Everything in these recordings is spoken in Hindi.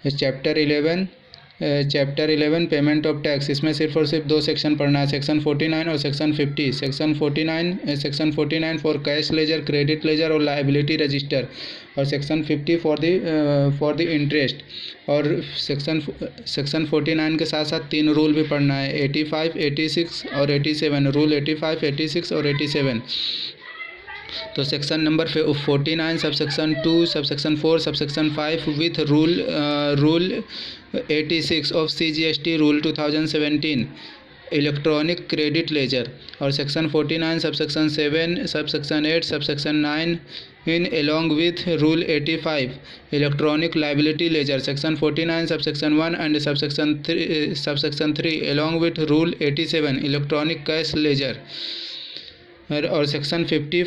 चैप्टर 11 पेमेंट ऑफ टैक्स, इसमें सिर्फ और सिर्फ 2 सेक्शन पढ़ना है, सेक्शन 49 और section 50। Section 49 for cash ledger, credit ledger और लाइबिलिटी रजिस्टर, और सेक्शन 50 फॉर द इंटरेस्ट। और सेक्शन 49 के साथ साथ 3 रूल भी पढ़ना है, 85, 86 और 87, रूल 85, 86 और 87। तो सेक्शन नंबर 49 सब सेक्शन 2 सब section 4 sub section 5 with rule 86 of CGST rule 2017 electronic credit ledger, और section 49 sub section 7 sub section 8 sub section 9 in along with rule 85 electronic liability ledger, section 49 sub section 1 and sub section 3 along with rule 87 electronic cash ledger, और सेक्शन 50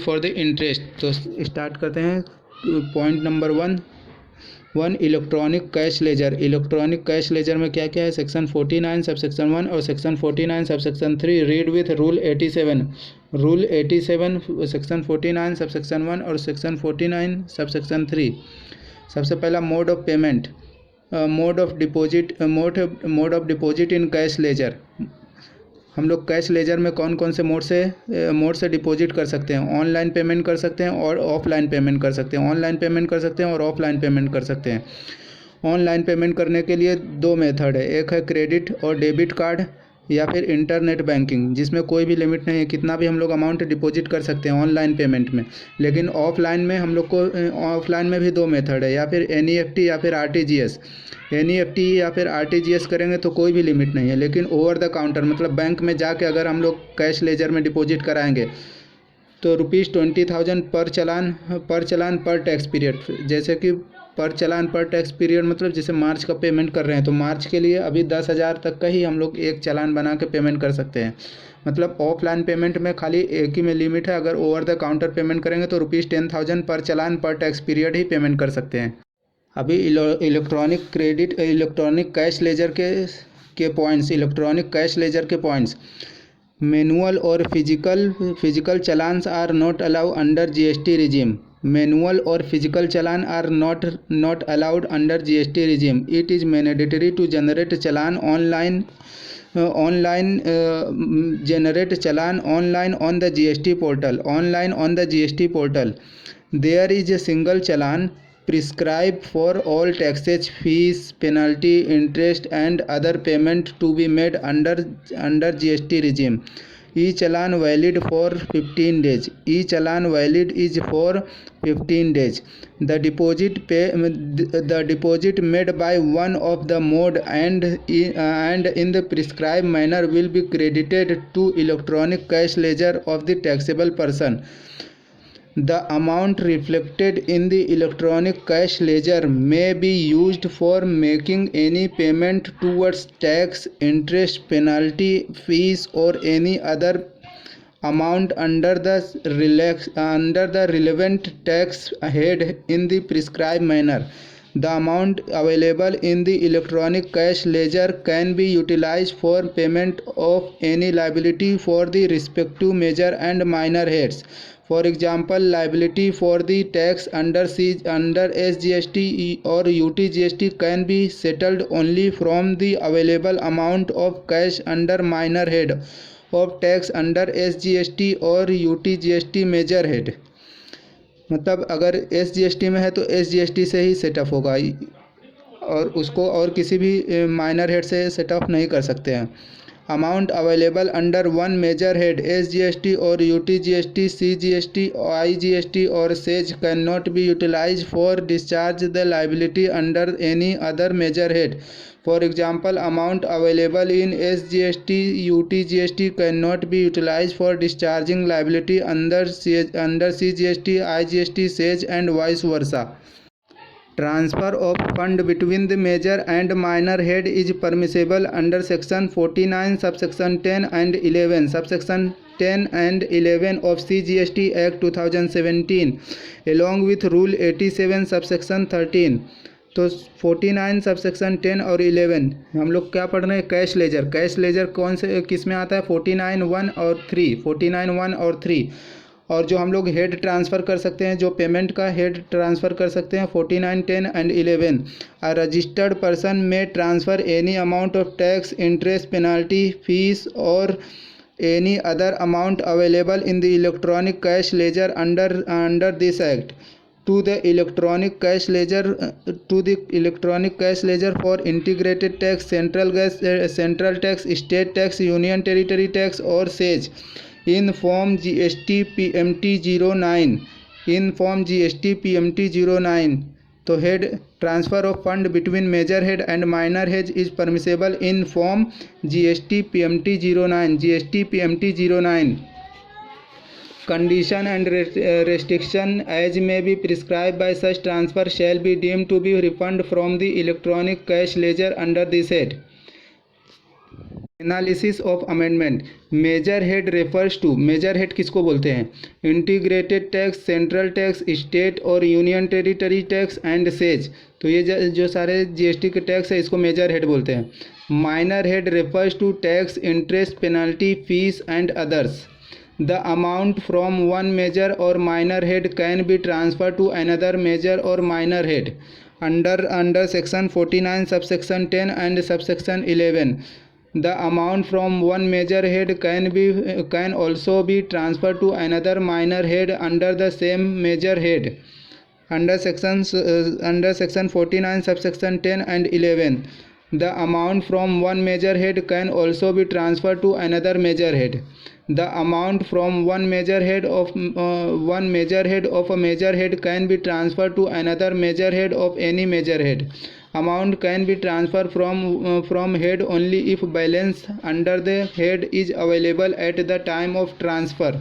फॉर द इंटरेस्ट। तो स्टार्ट करते हैं। Point number 1 electronic cash ledger. Electronic cash laser में क्या क्या है? सेक्शन 49 सब सेक्शन 1 और section 49 sub section 3 read with rule 87। Rule 87 section 49 sub section 1 और सेक्शन 49 सब सेक्शन 3। सबसे पहला mode of payment, mode of deposit in cash ledger. हम लोग कैश लेजर में कौन कौन से मोड से डिपॉजिट कर सकते हैं? ऑनलाइन पेमेंट कर सकते हैं और ऑफलाइन पेमेंट कर सकते हैं। ऑनलाइन पेमेंट कर सकते हैं और ऑफलाइन पेमेंट कर सकते हैं। ऑनलाइन पेमेंट करने के लिए 2 मेथड है, एक है क्रेडिट और डेबिट कार्ड या फिर इंटरनेट बैंकिंग, जिसमें कोई भी लिमिट नहीं है, कितना भी हम लोग अमाउंट डिपॉजिट कर सकते हैं ऑनलाइन पेमेंट में। लेकिन ऑफलाइन में हम लोग को ऑफलाइन में भी 2 मेथड है, या फिर NEFT या फिर RTGS। NEFT या फिर RTGS करेंगे तो कोई भी लिमिट नहीं है, लेकिन ओवर द काउंटर मतलब बैंक में जाके अगर हम लोग कैश लेजर में डिपॉजिट कराएंगे तो ₹20,000 पर चालान पर टैक्स पीरियड। जैसे कि पर चालान पर टैक्स पीरियड मतलब जैसे मार्च का पेमेंट कर रहे हैं तो मार्च के लिए अभी 10,000 तक का ही हम लोग एक चालान बना के पेमेंट कर सकते हैं। मतलब ऑफलाइन पेमेंट में खाली एक ही में लिमिट है, अगर ओवर द काउंटर पेमेंट करेंगे तो ₹10,000 पर चालान पर टैक्स पीरियड ही पेमेंट कर सकते हैं। अभी इलेक्ट्रॉनिक कैश लेजर के पॉइंट्स, इलेक्ट्रॉनिक कैश लेजर के पॉइंट्स। मैनुअल और physical challans are not allow under GST regime. Manual or physical challan are not allowed under GST regime. It is mandatory to generate challan online on the GST portal. There is a single challan prescribed for all taxes, fees, penalty, interest and other payment to be made under GST regime. Each challan valid for 15 days. Each challan valid is for 15 days. The deposit made by one of the mode and in the prescribed manner will be credited to electronic cash ledger of the taxable person. The amount reflected in the electronic cash ledger may be used for making any payment towards tax, interest, penalty, fees or any other amount under the relevant tax head in the prescribed manner. The amount available in the electronic cash ledger can be utilized for payment of any liability for the respective major and minor heads. For example, liability for the tax under SGST or UTGST can be settled only from the available amount of cash under minor head of tax under SGST or UTGST major head. मतलब अगर SGST में है तो SGST से ही सेटअप होगा और उसको और किसी भी माइनर हेड से सेटअप नहीं कर सकते हैं। Amount available under one major head SGST और UTGST, CGST, IGST और SEZ can not be utilize for discharge the liability under any other major head. For example, amount available in SGST, UTGST cannot be utilized for discharging liability under CGST, IGST, SEZ and vice versa. Transfer of fund between the major and minor head is permissible under section 49 subsection 10 and 11 subsection 10 and 11 of CGST Act 2017 along with rule 87 subsection 13. तो 49 सबसेक्शन 10 और 11 हम लोग क्या पढ़ रहे हैं? Cash ledger. कैश लेजर कौन से किस में आता है? 49(1) और 3. 49(1) और 3 और जो हम लोग हेड ट्रांसफ़र कर सकते हैं, जो पेमेंट का हेड ट्रांसफ़र कर सकते हैं 49, 10 एंड 11। अ रजिस्टर्ड पर्सन में transfer any amount of tax, interest, penalty, fees और any other amount available in the electronic cash ledger under this act to the electronic cash ledger for integrated tax, central tax, state tax, union territory tax or SEZ in form GST PMT 09 तो head transfer of fund between major head and minor head is permissible in form GST PMT 09। Condition and restriction as may be prescribed by such transfer shall be deemed to be refund from the electronic cash ledger under this head। Analysis of amendment. Major head refers to, major head किसको बोलते हैं? Integrated tax, central tax, state और union territory tax and cess. तो ये जो सारे GST के टैक्स है इसको मेजर हेड बोलते हैं। Minor head refers to tax, interest, penalty, fees and others. The amount from one major और minor head can be transfer to another major और minor head under section 49 subsection 10 and subsection 11। The amount from one major head can also be transferred to another minor head under the same major head under section 49 subsection 10 and 11. The amount from one major head can also be transferred to another major head. The amount from one major head of a major head can be transferred to another major head of any major head. Amount can be transferred from head only if balance under the head is available at the time of transfer।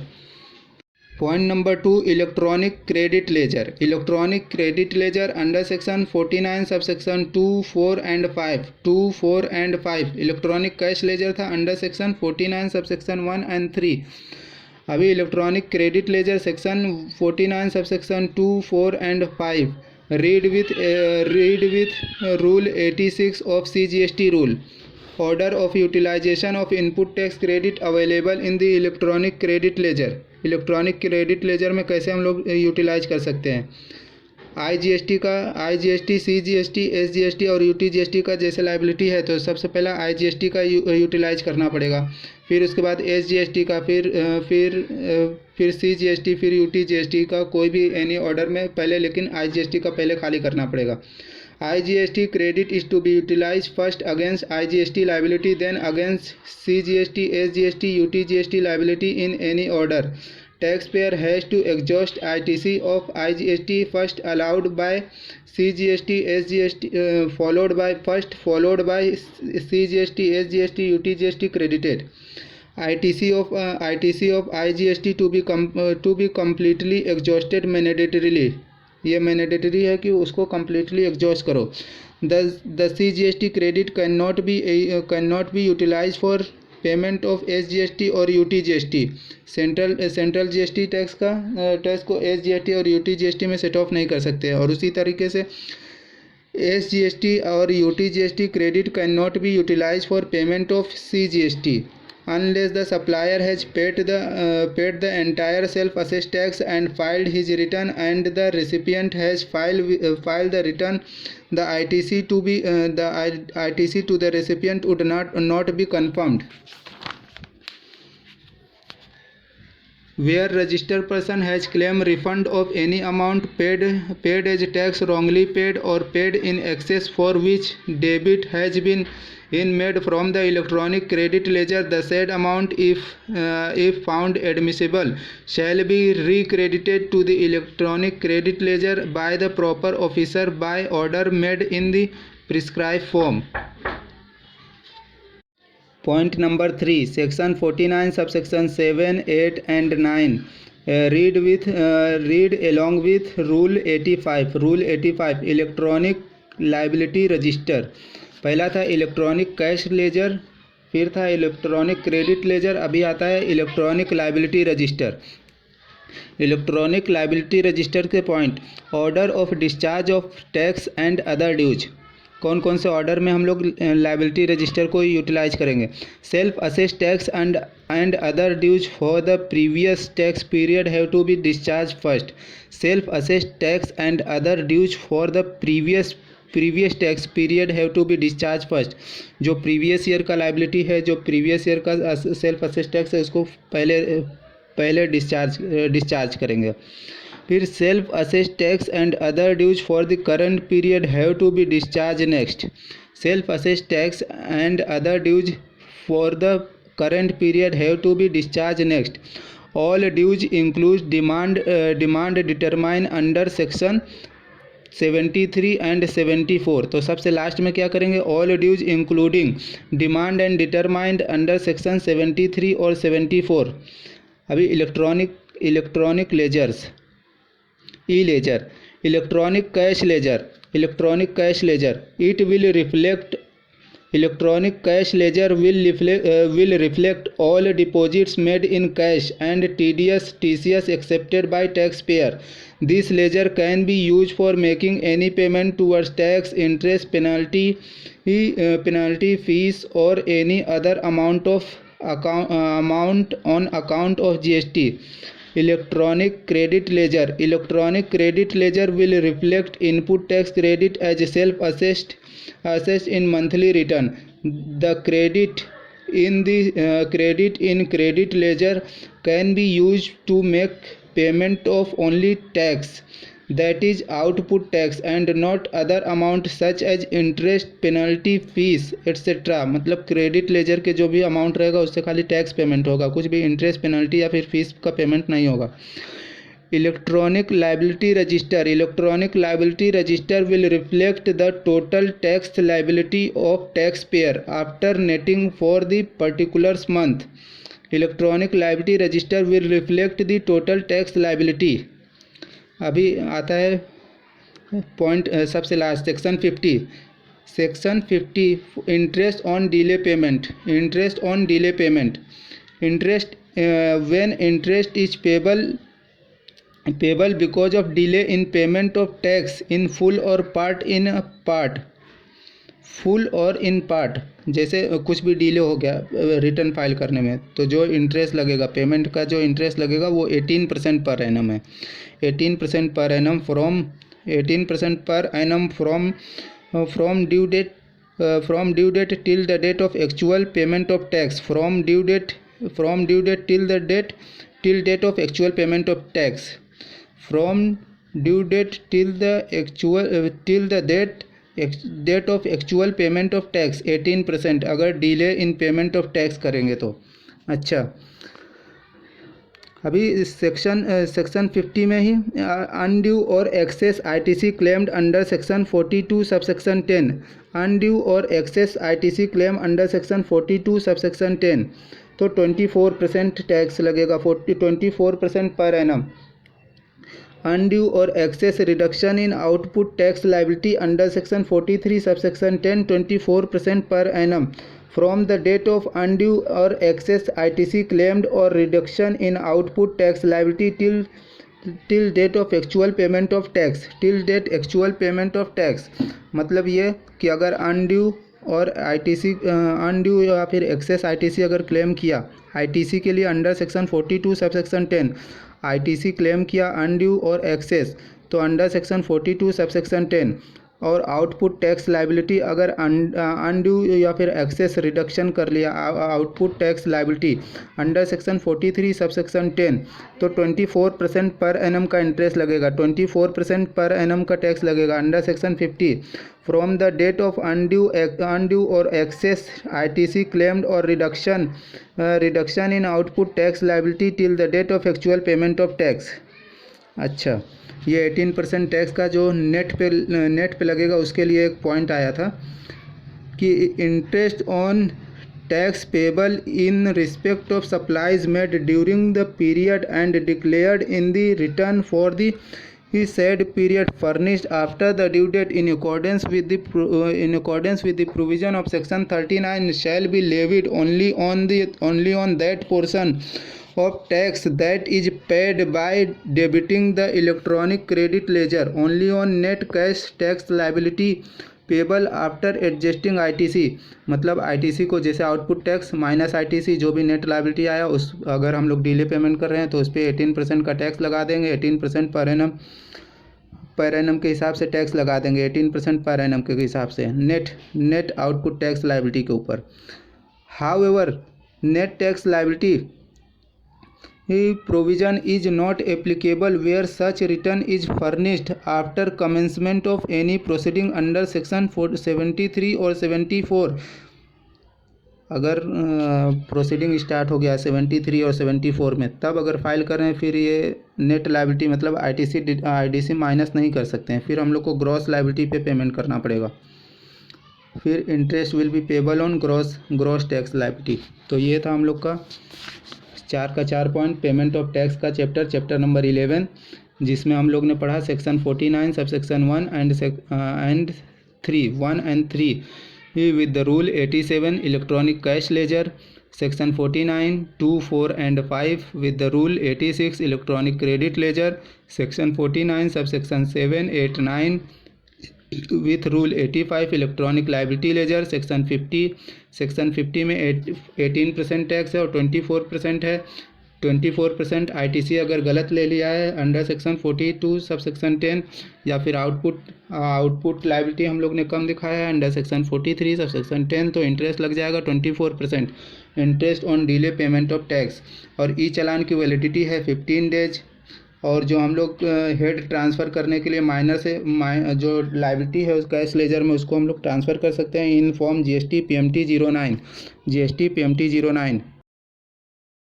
Point number 2, electronic credit ledger। Electronic credit ledger under section 49 subsection 2, 4 and 5 2, 4 and 5। Electronic cash laser था अंडर सेक्शन 49 सबसेक्शन 1 एंड 3। अभी electronic credit laser section 49 subsection 2, 4 and 5। Read with Rule 86 of CGST rule। Order of utilization of input tax credit available in the electronic credit ledger। Electronic credit laser में कैसे हम लोग यूटिलाइज कर सकते हैं? IGST, CGST, SGST और UTGST का जैसे लाइबिलिटी है तो सबसे पहला IGST का यूटिलाइज करना पड़ेगा, फिर उसके बाद SGST का, फिर CGST, फिर UTGST का, कोई भी एनी ऑर्डर में पहले, लेकिन IGST का पहले खाली करना पड़ेगा। IGST credit is to be utilized first against IGST liability, then against CGST, SGST, UTGST liability in any order। Taxpayer has to exhaust ITC of IGST first, allowed by CGST, SGST, followed by CGST, SGST, UTGST credited। ITC of IGST to be completely exhausted mandatorily। ये मैंडेटरी है कि उसको कम्प्लीटली एग्जॉस्ट करो। The CGST credit can not be utilize for payment of SGST और UTGST। सेंट्रल GST टैक्स को SGST और UTGST में सेट ऑफ नहीं कर सकते। और उसी तरीके से SGST और UTGST credit can not be utilize for payment of CGST unless the supplier has paid the entire self-assessed tax and filed his return, and the recipient has filed the return. The ITC to the recipient would not be confirmed। Where registered person has claimed refund of any amount paid as tax, wrongly paid or paid in excess, for which debit has been made from the electronic credit ledger, the said amount, if found admissible, shall be recredited to the electronic credit ledger by the proper officer by order made in the prescribed form। Point number 3, section 49 subsection 7, 8 and 9। Read along with Rule 85। Rule 85 electronic liability register. पहला था इलेक्ट्रॉनिक कैश लेजर, फिर था इलेक्ट्रॉनिक क्रेडिट लेजर, अभी आता है electronic liability register. Electronic liability register के point: order of discharge of tax and other dues. कौन कौन से ऑर्डर में हम लोग लायबिलिटी रजिस्टर को यूटिलाइज करेंगे। Self assess tax and other dues for the previous tax period have to be discharge first. Self assess tax and other dues for the previous tax period have to be discharge first. जो प्रीवियस ईयर का लायबिलिटी है, जो प्रीवियस ईयर का सेल्फ असेस टैक्स है, उसको पहले डिस्चार्ज करेंगे। फिर self assess tax and other dues for the current period have to be discharge next. Self assess tax and other dues for the current period have to be discharge next. All dues include demand determine under section 73 and 74। तो सबसे लास्ट में क्या करेंगे, all dues including demand and determined under section 73 और 74। अभी electronic ledgers, e ledger, electronic cash ledger, it will reflect, electronic cash ledger will reflect all deposits made in cash and TCS accepted by taxpayer. This ledger can be used for making any payment towards tax, interest, penalty, fees or any other amount on account of GST. Electronic credit ledger will reflect input tax credit as self-assessed in monthly return. The credit in credit ledger can be used to make payment of only tax, that is output tax, and not other amount such as interest, penalty, fees etc. मतलब क्रेडिट लेजर के जो भी अमाउंट रहेगा उससे खाली टैक्स पेमेंट होगा, कुछ भी इंटरेस्ट, पेनल्टी या फिर फीस का पेमेंट नहीं होगा। Electronic liability register will reflect the total tax liability of tax payer after netting for the particular month. Electronic liability register will reflect the total tax liability. अभी आता है पॉइंट सबसे last, section 50 interest on delay payment. Interest when interest is payable because of delay in payment of tax in full और इन पार्ट। जैसे कुछ भी डिले हो गया रिटर्न फाइल करने में, तो जो इंटरेस्ट लगेगा, पेमेंट का जो इंटरेस्ट लगेगा वो 18% पर एनम है। 18% per annum from due date till the date of actual payment of tax, from due date till date of actual payment of tax, from due date till the date of actual payment of tax 18% अगर delay in payment of tax करेंगे तो। अच्छा, अभी सेक्शन 50 में ही अनड्यू और excess ITC claimed under section 42 subsection 10। Undue और excess ITC claim under section 42 subsection 10 तो 24% टैक्स लगेगा, 24% पर एनम। अनड्यू और excess reduction in output tax liability under section 43 subsection 10 24% per annum from the date of undue और एक्सेस ITC क्लेम्ड और reduction in output tax liability till date of actual payment of tax. मतलब ये कि अगर अनड्यू और अनड्यू या फिर एक्सेस ITC अगर क्लेम किया, ITC के लिए under section 42 subsection 10 ITC claim किया अनड्यू और एक्सेस तो अंडर सेक्शन 42 सबसेक्शन 10, और आउटपुट टैक्स लायबिलिटी अगर अनड्यू या फिर एक्सेस रिडक्शन कर लिया output tax liability under section 43 subsection 10 तो 24% पर एनम का इंटरेस्ट लगेगा, 24% पर एनम का टैक्स लगेगा under section 50 from the date of undue और एक्सेस ITC क्लेम्ड और reduction in output tax liability till the date of actual payment of tax. अच्छा, ये 18% टैक्स का जो नेट पे लगेगा उसके लिए एक पॉइंट आया था कि interest on tax payable in respect of supplies made during the period and declared in the return for the said period furnished after the due date in accordance with the provision of section 39 shall be levied only on that portion of tax that is paid by debiting the electronic credit ledger, only on net cash tax liability payable after adjusting ITC, मतलब आईटीसी को जैसे आउटपुट टैक्स माइनस आईटीसी जो भी नेट लायबिलिटी आया उस, अगर हम लोग डिले पेमेंट कर रहे हैं तो उस पर 18% का टैक्स लगा देंगे। 18% पर एनम के हिसाब से टैक्स लगा देंगे, 18% पर एनम के हिसाब से नेट आउटपुट टैक्स लायबिलिटी के ऊपर। However net tax liability provision is not applicable where such return is furnished after commencement of any proceeding under section 73 और 74। अगर प्रोसीडिंग स्टार्ट हो गया 73 और 74 में, तब अगर फाइल कर रहे हैं फिर ये नेट लायबिलिटी मतलब आईडीसी माइनस नहीं कर सकते हैं, फिर हम लोग को ग्रॉस लायबिलिटी पे पेमेंट करना पड़ेगा। फिर interest will be payable on gross tax liability. तो ये था हम लोग का 4 का 4 पॉइंट पेमेंट ऑफ टैक्स का चैप्टर नंबर 11, जिसमें हम लोग ने पढ़ा section 49 sub section 1 and 3 with the rule 87 electronic cash laser, section 49 2 4 and 5 with the rule 86 electronic credit laser, section 49 sub section 7 8 9 with rule 85 electronic liability laser, section 50 में 18% टैक्स है और 24% है। 24% आईटीसी अगर गलत ले लिया है अंडर सेक्शन 42 सब सेक्शन 10, या फिर आउटपुट लायबिलिटी हम लोग ने कम दिखाया है अंडर सेक्शन 43 सब सेक्शन 10, तो इंटरेस्ट लग जाएगा 24% interest on delay payment of tax. और ई चालान की वैलिडिटी है 15 डेज। और जो हम लोग हेड ट्रांसफ़र करने के लिए माइनर से जो लायबिलिटी है उस कैश लेजर में उसको हम लोग ट्रांसफ़र कर सकते हैं इन फॉर्म जीएसटी पीएमटी 09।